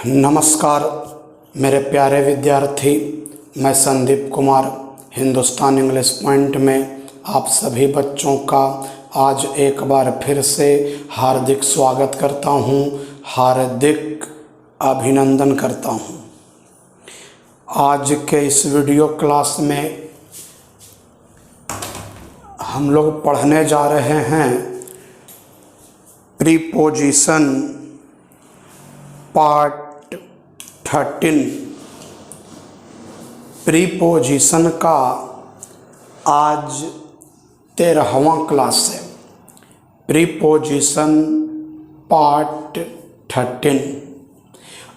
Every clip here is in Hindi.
नमस्कार मेरे प्यारे विद्यार्थी, मैं संदीप कुमार हिंदुस्तान इंग्लिश पॉइंट में आप सभी बच्चों का आज एक बार फिर से हार्दिक स्वागत करता हूं, हार्दिक अभिनंदन करता हूं। आज के इस वीडियो क्लास में हम लोग पढ़ने जा रहे हैं प्रीपोजिशन पार्ट 13। प्रीपोजिशन का आज 13वां क्लास है। प्रीपोजिशन पार्ट 13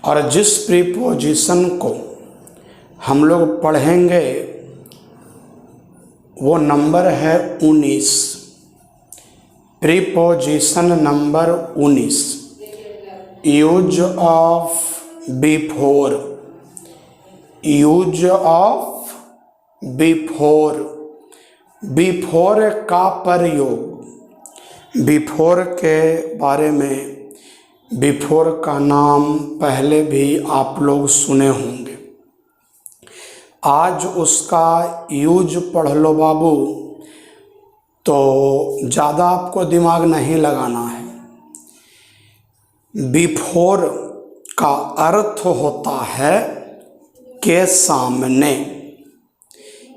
और जिस प्रीपोजिशन को हम लोग पढ़ेंगे वो नंबर है 19। Preposition number 19, use of before. Use of before, before का प्रयोग। बिफोर के बारे में, बिफोर का नाम पहले भी आप लोग सुने होंगे। आज उसका यूज पढ़ लो बाबू, तो ज़्यादा आपको दिमाग नहीं लगाना है। बिफोर का अर्थ होता है के सामने,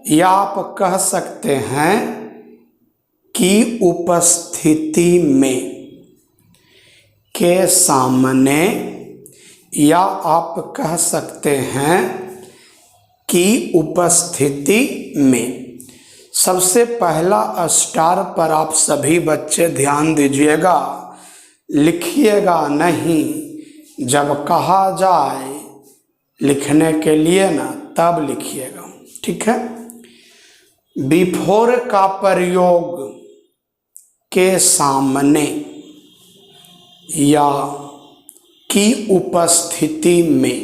या आप कह सकते हैं कि उपस्थिति में। के सामने, या आप कह सकते हैं कि उपस्थिति में। सबसे पहला स्टार पर आप सभी बच्चे ध्यान दीजिएगा, लिखिएगा नहीं। जब कहा जाए लिखने के लिए ना, तब लिखिएगा, ठीक है। बिफोर का प्रयोग के सामने या की उपस्थिति में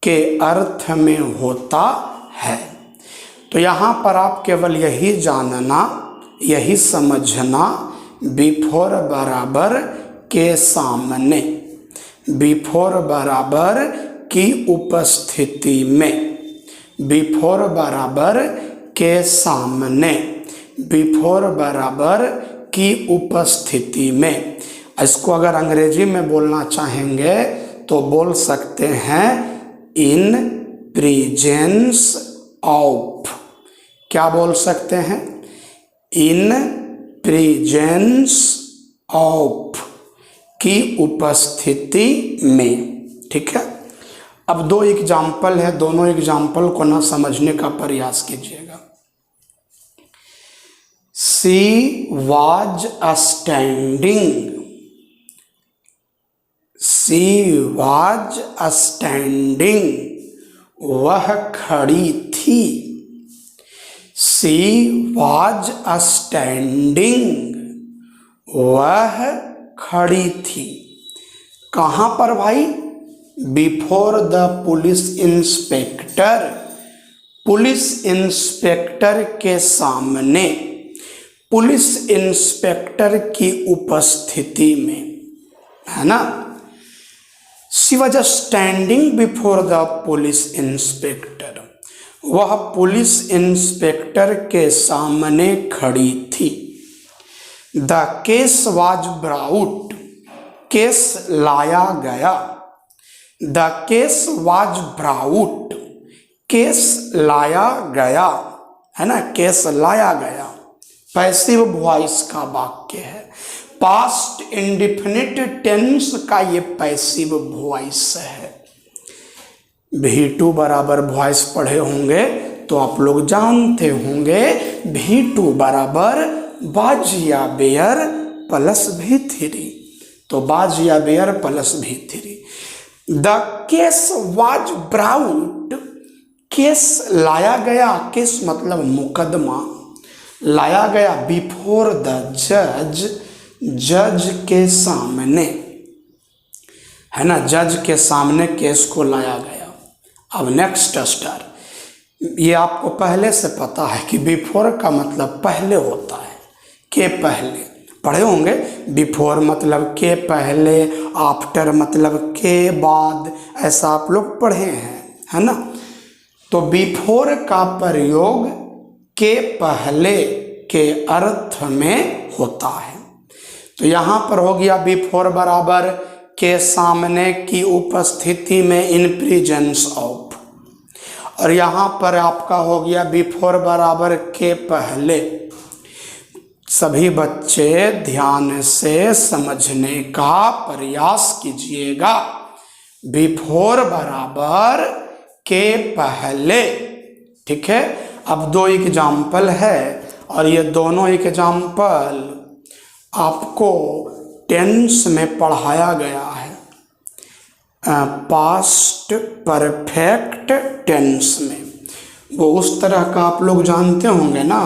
के अर्थ में होता है। तो यहाँ पर आप केवल यही जानना, यही समझना, बिफोर बराबर के सामने, बिफोर बराबर की उपस्थिति में, बिफोर बराबर के सामने, बिफोर बराबर की उपस्थिति में। इसको अगर अंग्रेजी में बोलना चाहेंगे तो बोल सकते हैं इन प्रेजेंस ऑफ। क्या बोल सकते हैं? इन प्रेजेंस ऑफ, की उपस्थिति में, ठीक है। अब दो एग्जाम्पल है, दोनों एग्जाम्पल को ना समझने का प्रयास कीजिएगा। She was standing, she was standing, वह खड़ी थी। शी वाज स्टैंडिंग, वह खड़ी थी। कहाँ पर भाई? Before the police inspector, police inspector के सामने, पुलिस इंस्पेक्टर की उपस्थिति में, है ना। She was standing before the police inspector, वह पुलिस इंस्पेक्टर के सामने खड़ी थी। The case was brought, case लाया गया। The case was brought, case लाया गया, है ना, केस लाया गया। पैसिव वॉइस का वाक्य है, पास्ट इंडिफिनिट टेंस का ये पैसिव वॉइस है। V2 बराबर वॉइस पढ़े होंगे तो आप लोग जानते होंगे, V2 बराबर वाज या वेयर प्लस V3, तो वाज या where plus V3। The case was brought, case लाया गया, केस मतलब मुकदमा लाया गया बिफोर द जज, जज के सामने, है ना, जज के सामने केस को लाया गया। अब नेक्स्ट स्टार, ये आपको पहले से पता है कि बिफोर का मतलब पहले होता है, के पहले। पढ़े होंगे। बिफोर मतलब के पहले, आफ्टर मतलब के बाद, ऐसा आप लोग पढ़े हैं, है ना। तो बिफोर का प्रयोग के पहले के अर्थ में होता है। तो यहाँ पर हो गया बिफोर बराबर के सामने की उपस्थिति में, इन प्रेजेंस ऑफ। और यहाँ पर आपका हो गया बिफोर बराबर के पहले। सभी बच्चे ध्यान से समझने का प्रयास कीजिएगा। बिफोर बराबर के पहले, ठीक है। अब दो एग्जाम्पल है और ये दोनों एग्जाम्पल आपको टेंस में पढ़ाया गया है, पास्ट परफेक्ट टेंस में। वो उस तरह का आप लोग जानते होंगे ना,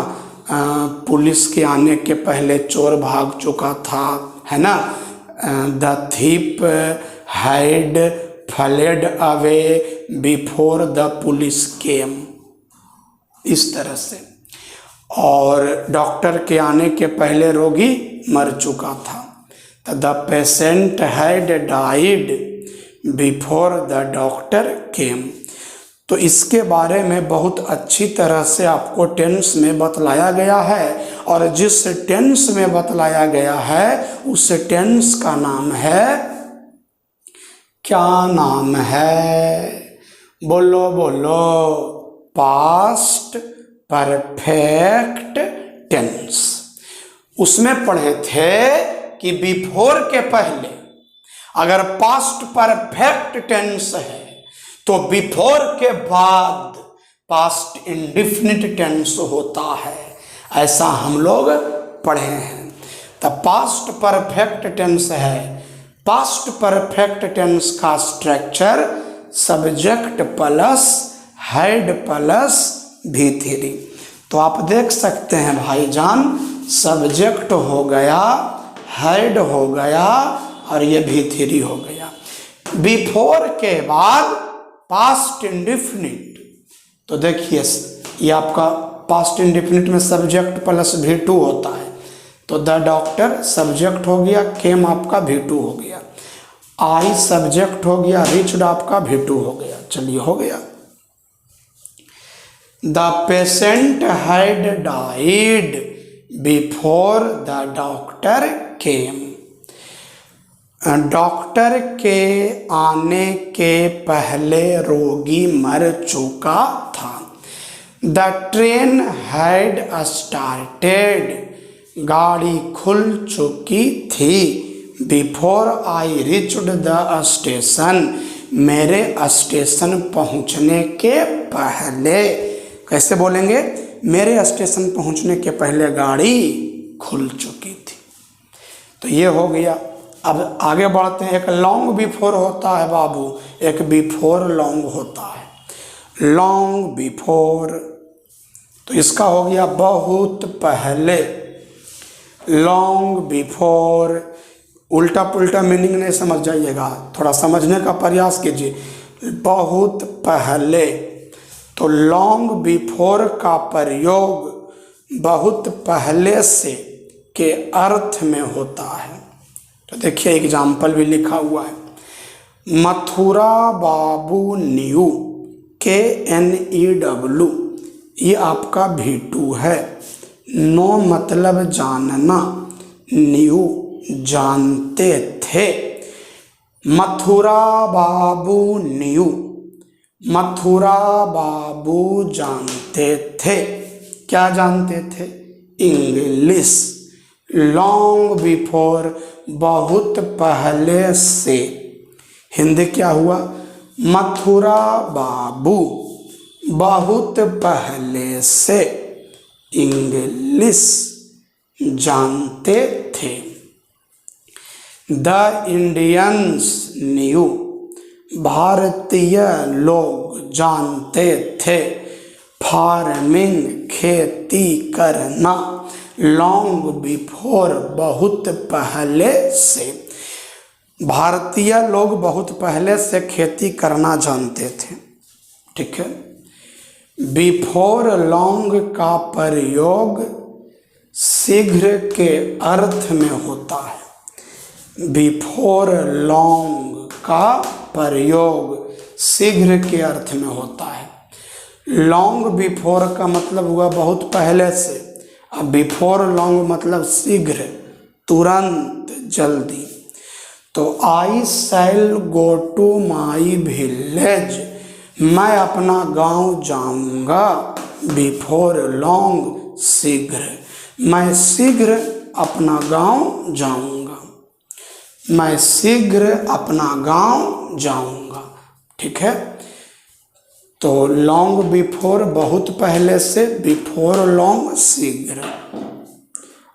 पुलिस के आने के पहले चोर भाग चुका था, है ना। The thief had fled away before the police केम, इस तरह से। और डॉक्टर के आने के पहले रोगी मर चुका था, तो the patient had died before the doctor केम। तो इसके बारे में बहुत अच्छी तरह से आपको टेंस में बतलाया गया है, और जिस टेंस में बतलाया गया है उस टेंस का नाम है, क्या नाम है, बोलो बोलो, पास्ट परफेक्ट टेंस। उसमें पढ़े थे कि बिफोर के पहले अगर पास्ट परफेक्ट टेंस है तो बिफोर के बाद पास्ट इंडेफिनिट टेंस होता है, ऐसा हम लोग पढ़े हैं। तब पास्ट परफेक्ट टेंस है। पास्ट परफेक्ट टेंस का structure subject plus had plus V3। तो आप देख सकते हैं भाईजान, सब्जेक्ट हो गया, हैड हो गया और ये V3 हो गया। बिफोर के बाद पास्ट इंडेफिनिट, तो देखिए ये आपका पास्ट इंडेफिनिट में सब्जेक्ट प्लस V2 होता है। तो द डॉक्टर सब्जेक्ट हो गया, केम आपका V2 हो गया, आई सब्जेक्ट हो गया, रिच्ड आपका V2 हो गया। चलिए हो गया। The patient had died before the doctor came. Doctor के आने के पहले रोगी मर चुका था। द ट्रेन हैड स्टार्टेड, गाड़ी खुल चुकी थी, before I reached the station, मेरे स्टेशन पहुंचने के पहले। कैसे बोलेंगे, मेरे स्टेशन पहुंचने के पहले गाड़ी खुल चुकी थी। तो ये हो गया। अब आगे बढ़ते हैं। एक लॉन्ग बिफोर होता है बाबू, एक बिफोर लॉन्ग होता है। लॉन्ग बिफोर, तो इसका हो गया बहुत पहले। लॉन्ग बिफोर, उल्टा पुल्टा मीनिंग नहीं समझ जाइएगा, थोड़ा समझने का प्रयास कीजिए। बहुत पहले, तो लॉन्ग बिफोर का प्रयोग बहुत पहले से के अर्थ में होता है। तो देखिए एग्जाम्पल भी लिखा हुआ है। मथुरा बाबू न्यू, KNEW, ये आपका V2 है। नो मतलब जानना, न्यू जानते थे। मथुरा बाबू न्यू, मथुरा बाबू जानते थे। क्या जानते थे, इंग्लिश। लॉन्ग बिफोर, बहुत पहले से। हिंदी क्या हुआ, मथुरा बाबू बहुत पहले से इंग्लिश जानते थे। द इंडियंस न्यू, भारतीय लोग जानते थे। फार्मिंग, खेती करना। लॉन्ग बिफोर, बहुत पहले से। भारतीय लोग बहुत पहले से खेती करना जानते थे, ठीक है। बिफोर लॉन्ग का प्रयोग शीघ्र के अर्थ में होता है। बिफोर लॉन्ग का प्रयोग शीघ्र के अर्थ में होता है। लॉन्ग बिफोर का मतलब हुआ बहुत पहले से, अब बिफोर लॉन्ग मतलब शीघ्र, तुरंत, जल्दी। तो आई shall go to my village, मैं अपना गांव जाऊंगा। बिफोर लॉन्ग शीघ्र, मैं शीघ्र अपना गांव जाऊंगा, मैं शीघ्र अपना गांव जाऊंगा। ठीक है, तो लॉन्ग बिफोर बहुत पहले से, बिफोर लॉन्ग शीघ्र।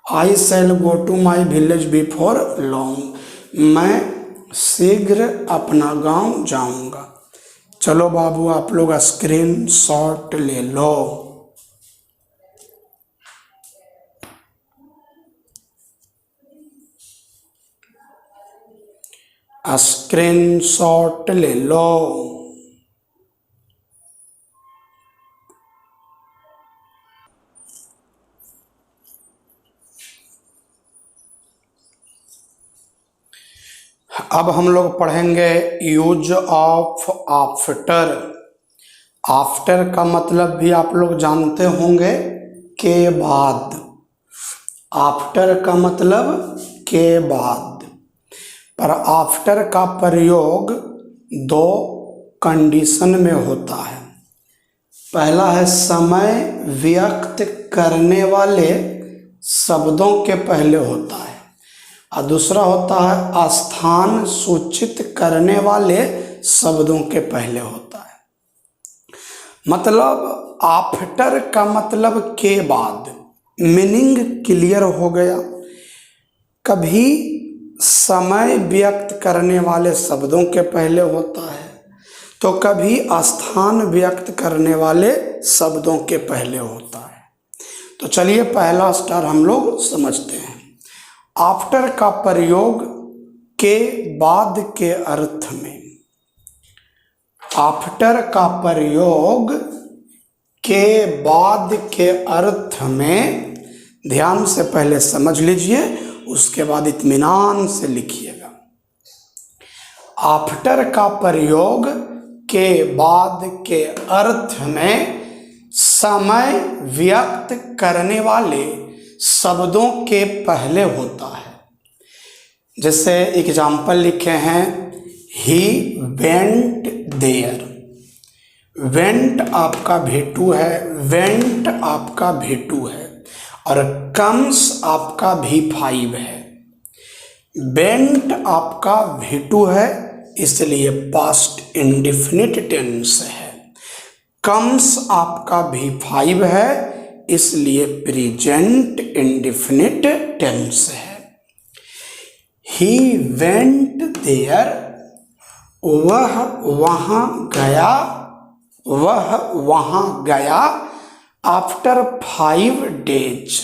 I shall go to my village before long, मैं शीघ्र अपना गांव जाऊंगा। चलो बाबू आप लोग स्क्रीन शॉट ले लो। स्क्रीन शॉट ले लो। अब हम लोग पढ़ेंगे यूज ऑफ आफ्टर। आफ्टर का मतलब भी आप लोग जानते होंगे, के बाद। आफ्टर का मतलब के बाद, पर आफ्टर का प्रयोग दो कंडीशन में होता है। पहला है समय व्यक्त करने वाले शब्दों के पहले होता है, और दूसरा होता है स्थान सूचित करने वाले शब्दों के पहले होता है। मतलब आफ्टर का मतलब के बाद, मीनिंग क्लियर हो गया। कभी समय व्यक्त करने वाले शब्दों के पहले होता है, तो कभी स्थान व्यक्त करने वाले शब्दों के पहले होता है। तो चलिए पहला स्टार हम लोग समझते हैं। आफ्टर का प्रयोग के बाद के अर्थ में। आफ्टर का प्रयोग के बाद के अर्थ में ध्यान से पहले समझ लीजिए, उसके बाद इत्मीनान से लिखिएगा। आफ्टर का प्रयोग के बाद के अर्थ में समय व्यक्त करने वाले शब्दों के पहले होता है। जैसे एग्जाम्पल लिखे हैं, ही वेंट देयर। वेंट आपका भेटू है, वेंट आपका भेटू है, और कम्स आपका V5 है। वेंट आपका भेटू है इसलिए पास्ट इंडेफिनिट टेंस है। कम्स आपका V5 है इसलिए प्रेजेंट इंडेफिनिट टेंस है। ही वेंट देयर, वह वहां गया, वह वहां गया। आफ्टर 5 days,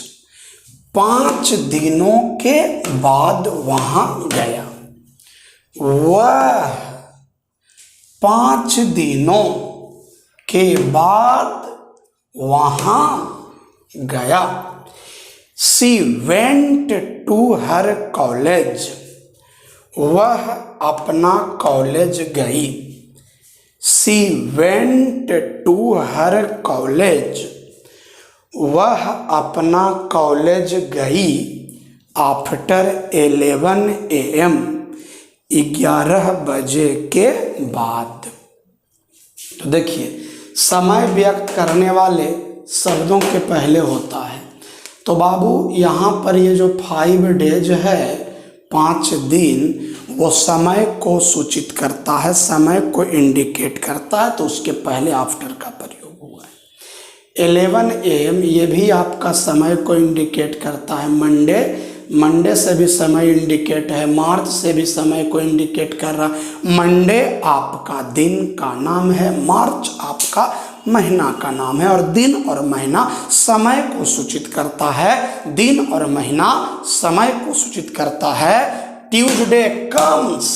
5 दिनों के बाद वहां गया। वह 5 दिनों के बाद वहां गया। She went to her college, वह अपना कॉलेज गई। She went to her college, वह अपना कॉलेज गई। आफ्टर 11 AM, 11 बजे के बाद। तो देखिए समय व्यक्त करने वाले शब्दों के पहले होता है। तो बाबू यहाँ पर ये जो 5 days है, 5 दिन, वो समय को सूचित करता है, समय को इंडिकेट करता है, तो उसके पहले आफ्टर का प्रयोग हुआ है। 11 AM ये भी आपका समय को इंडिकेट करता है। मंडे, मंडे से भी समय इंडिकेट है, मार्च से भी समय को इंडिकेट कर रहा। मंडे आपका दिन का नाम है, मार्च आपका महीना का नाम है, और दिन और महीना समय को सूचित करता है। दिन और महीना समय को सूचित करता है। ट्यूसडे कम्स,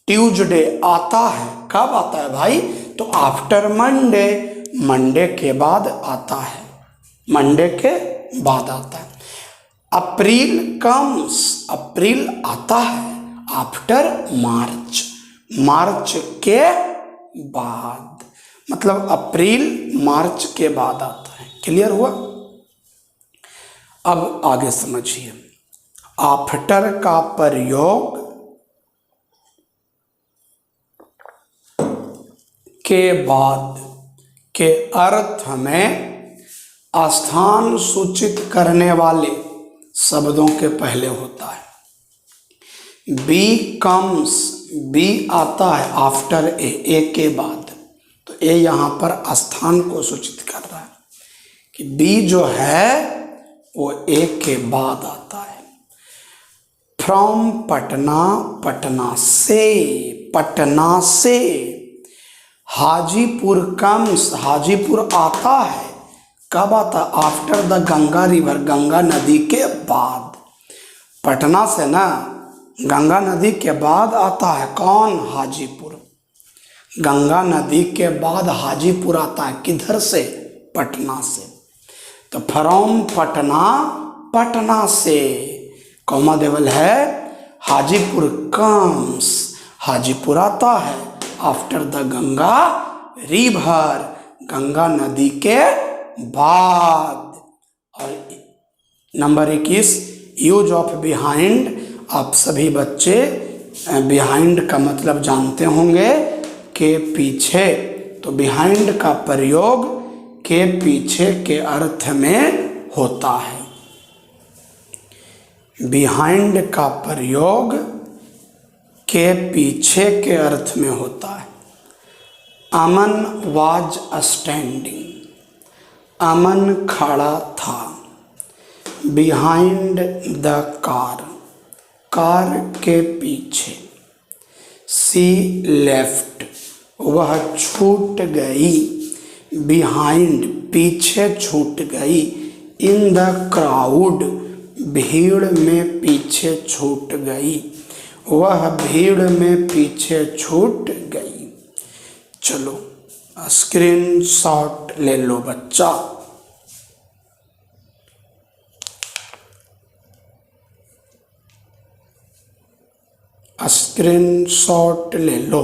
ट्यूसडे आता है। कब आता है भाई? तो आफ्टर मंडे, मंडे के बाद आता है, मंडे के बाद आता है। अप्रैल कम्स, अप्रैल आता है आफ्टर मार्च, मार्च के बाद, मतलब अप्रैल मार्च के बाद आता है। क्लियर हुआ? अब आगे समझिए, आफ्टर का प्रयोग के बाद के अर्थ में स्थान सूचित करने वाले शब्दों के पहले होता है। बी कम्स, बी आता है आफ्टर ए के बाद, तो ए यहाँ पर स्थान को सूचित कर रहा है कि बी जो है वो ए के बाद आता है। फ्रॉम पटना, पटना से, पटना से। हाजीपुर कम्स, हाजीपुर आता है, कब आता? After the Ganga river, Ganga नदी के बाद। पटना से ना, गंगा नदी के बाद आता है कौन? हाजीपुर। गंगा नदी के बाद हाजीपुर आता है, किधर से? पटना से। तो फ्रॉम पटना, पटना से, कौमा देवल है, हाजीपुर कम्स, हाजीपुर आता है after the Ganga river, Ganga नदी के बाद। और नंबर 21, यूज ऑफ बिहाइंड। आप सभी बच्चे बिहाइंड का मतलब जानते होंगे, के पीछे। तो बिहाइंड का प्रयोग के पीछे के अर्थ में होता है। बिहाइंड का प्रयोग के पीछे के अर्थ में होता है। अमन वाज स्टैंडिंग, अमन खड़ा था। बिहाइंड द कार, कार के पीछे। सी लेफ्ट, वह छूट गई। बिहाइंड, पीछे छूट गई। इन द क्राउड, भीड़ में पीछे छूट गई, वह भीड़ में पीछे छूट गई। चलो स्क्रीनशॉट ले लो बच्चा। स्क्रीनशॉट ले लो।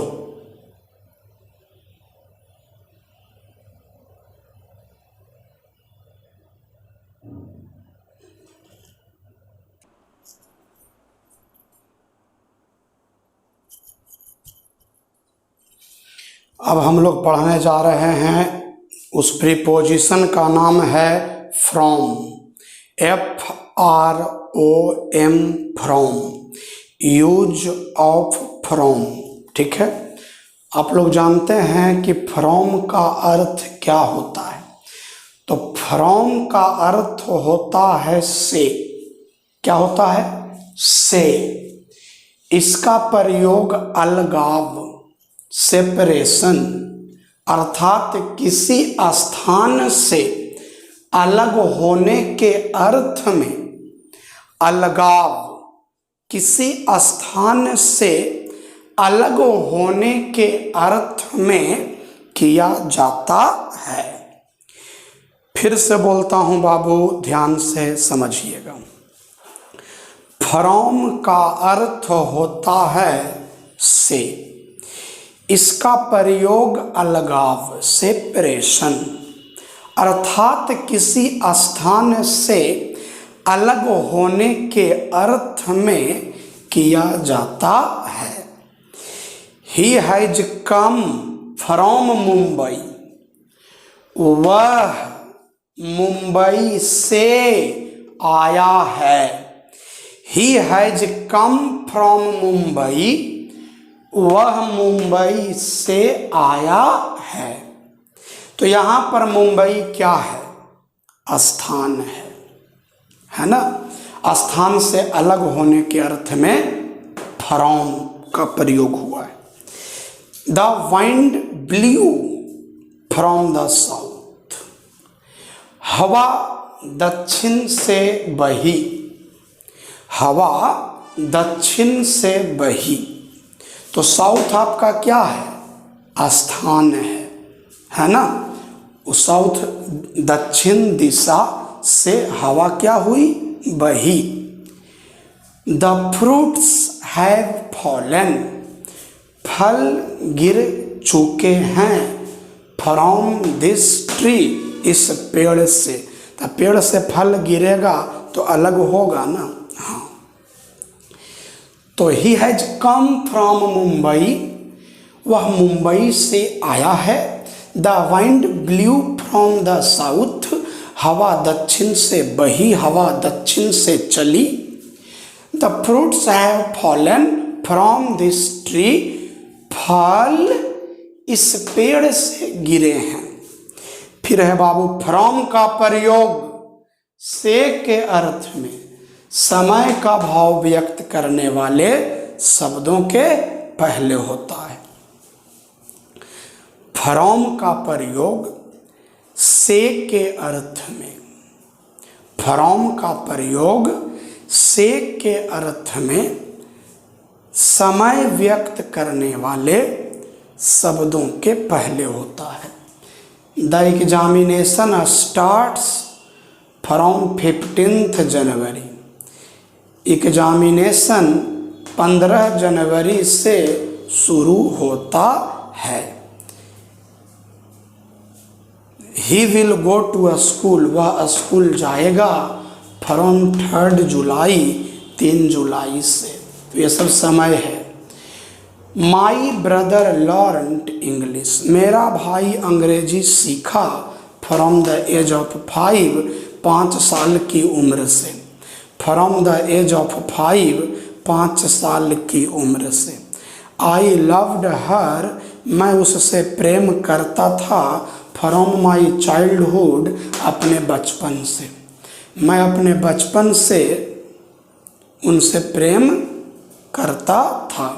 अब हम लोग पढ़ने जा रहे हैं, उस प्रीपोजिशन का नाम है from, FROM, from, use of from. ठीक है, आप लोग जानते हैं कि फ्रॉम का अर्थ क्या होता है। तो फ्रॉम का अर्थ होता है से। क्या होता है? से। इसका प्रयोग अलगाव, सेपरेशन, अर्थात किसी स्थान से अलग होने के अर्थ में, अलगाव, किसी स्थान से अलग होने के अर्थ में किया जाता है। फिर से बोलता हूं बाबू, ध्यान से समझिएगा। फ्रॉम का अर्थ होता है से। इसका प्रयोग अलगाव, सेपरेशन, अर्थात किसी स्थान से अलग होने के अर्थ में किया जाता है। He has come from Mumbai, वह मुंबई से आया है। He has come from Mumbai, वह मुंबई से आया है। तो यहाँ पर मुंबई क्या है? स्थान है ना? स्थान से अलग होने के अर्थ में फ्रॉम का प्रयोग हुआ है। The wind blue from the south, हवा दक्षिण से बही, हवा दक्षिण से बही। तो साउथ आपका क्या है? स्थान है ना? उस साउथ, दक्षिण दिशा से हवा क्या हुई? बही। द फ्रूट्स हैव फॉलन, फल गिर चुके हैं, फ्रॉम दिस ट्री, इस पेड़ से। तो पेड़ से फल गिरेगा तो अलग होगा ना। हाँ, तो he has come from Mumbai, वह मुंबई से आया है। The wind blue from the south, हवा दक्षिण से बही, हवा दक्षिण से चली। The fruits have fallen from this tree, फल इस पेड़ से गिरे हैं। फिर है बाबू फ्रॉम का प्रयोग से के अर्थ में समय का भाव व्यक्त करने वाले शब्दों के पहले होता है। फ्रॉम का प्रयोग से के अर्थ में, फ्रॉम का प्रयोग से के अर्थ में समय व्यक्त करने वाले शब्दों के पहले होता है। The examination starts from 15 January, examination 15 जनवरी से शुरू होता है। He will go to school, वह स्कूल जाएगा फ्रॉम 3 जुलाई, 3 जुलाई से। तो ये सब समय है। माई ब्रदर लर्नड इंग्लिश, मेरा भाई अंग्रेजी सीखा फ्रॉम द एज ऑफ 5, 5 साल की उम्र से। फ्रॉम द एज ऑफ 5, 5 साल की उम्र से। आई लव्ड हर, मैं उससे प्रेम करता था फ्रॉम माई चाइल्डहुड, अपने बचपन से। मैं अपने बचपन से उनसे प्रेम करता था।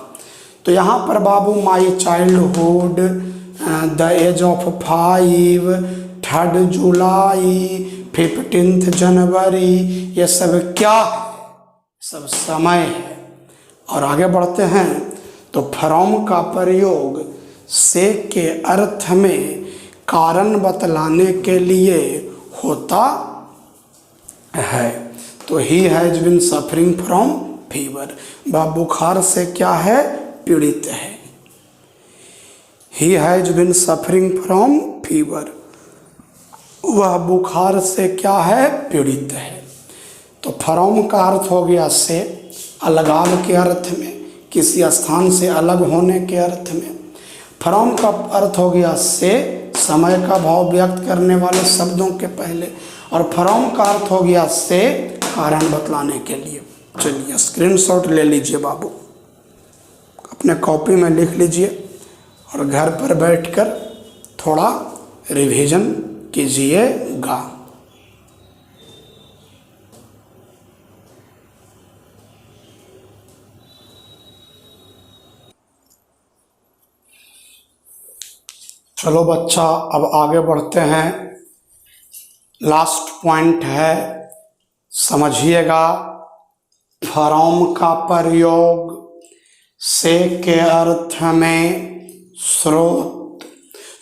तो यहाँ पर बाबू my childhood, the age of 5, 3 July, 15 January, ये सब क्या है? सब समय है। और आगे बढ़ते हैं तो फ्रॉम का प्रयोग से के अर्थ में कारण बतलाने के लिए होता है। तो he has been suffering from fever, वह बुखार से क्या है? पीड़ित है। He has been suffering from fever, वह बुखार से क्या है? पीड़ित है। तो फ्रॉम का अर्थ हो गया से, अलगाव के अर्थ में, किसी स्थान से अलग होने के अर्थ में। फ्रॉम का अर्थ हो गया से, समय का भाव व्यक्त करने वाले शब्दों के पहले। और फ्रॉम का अर्थ हो गया से, कारण बतलाने के लिए। चलिए स्क्रीनशॉट ले लीजिए बाबू, अपने कॉपी में लिख लीजिए और घर पर बैठकर थोड़ा रिवीजन कीजिएगा। चलो बच्चा, अब आगे बढ़ते हैं। लास्ट पॉइंट है, समझिएगा। फ्रॉम का प्रयोग से के अर्थ में स्रोत,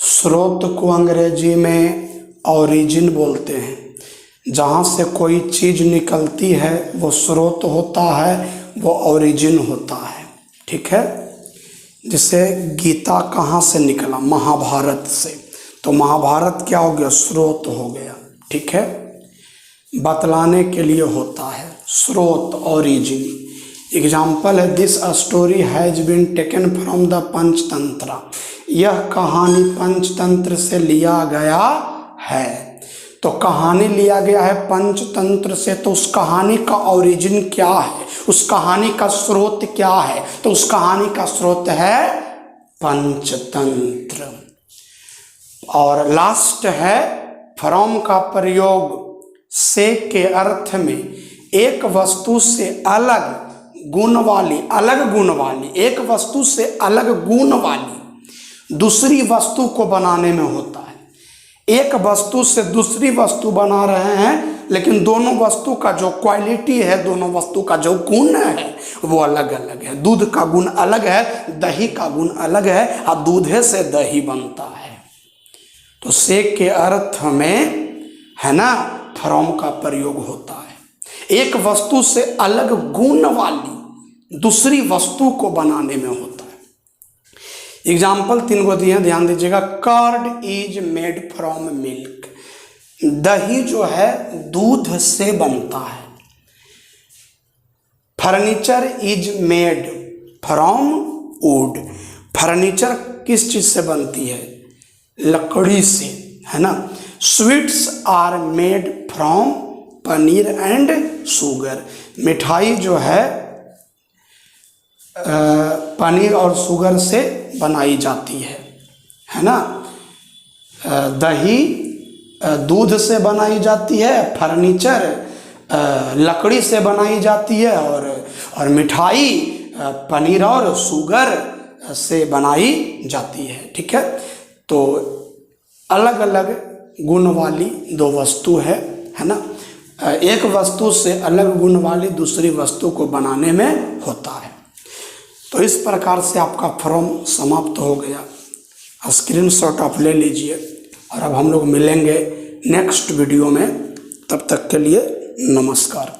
स्रोत को अंग्रेजी में ओरिजिन बोलते हैं। जहाँ से कोई चीज़ निकलती है वो स्रोत होता है, वो ओरिजिन होता है। ठीक है। जैसे गीता कहाँ से निकला? महाभारत से। तो महाभारत क्या हो गया? स्रोत हो गया। ठीक है। बतलाने के लिए होता है स्रोत, ओरिजिन। एग्जाम्पल है, this story has been taken from the Panchatantra, यह कहानी पंचतंत्र से लिया गया है। तो कहानी लिया गया है पंचतंत्र से, तो उस कहानी का ओरिजिन क्या है? उस कहानी का स्रोत क्या है? तो उस कहानी का स्रोत है पंचतंत्र। और लास्ट है, फ्रॉम का प्रयोग से के अर्थ में एक वस्तु से अलग गुण वाली, अलग गुण वाली, एक वस्तु से अलग गुण वाली दूसरी वस्तु को बनाने में होता है। एक वस्तु से दूसरी वस्तु बना रहे हैं, लेकिन दोनों वस्तु का जो क्वालिटी है, दोनों वस्तु का जो गुण है वो अलग अलग है। दूध का गुण अलग है, दही का गुण अलग है, और दूधे से दही बनता है। तो से के अर्थ में है ना, फ्रॉम का प्रयोग होता है। एक वस्तु से अलग गुण वाली दूसरी वस्तु को बनाने में होता है। एग्जाम्पल 3 को दिए हैं, ध्यान दीजिएगा। Curd is made from milk, दही जो है दूध से बनता है। Furniture is made from wood, furniture किस चीज से बनती है? लकड़ी से, है ना। Sweets are made from paneer and sugar, मिठाई जो है पनीर और शुगर से बनाई जाती है ना। दही दूध से बनाई जाती है, फर्नीचर लकड़ी से बनाई जाती है, और मिठाई पनीर और शुगर से बनाई जाती है। ठीक है, तो अलग अलग गुण वाली दो वस्तु है ना। एक वस्तु से अलग गुण वाली दूसरी वस्तु को बनाने में होता है। तो इस प्रकार से आपका फॉर्म समाप्त हो गया। स्क्रीनशॉट आप ले लीजिए, और अब हम लोग मिलेंगे नेक्स्ट वीडियो में। तब तक के लिए नमस्कार।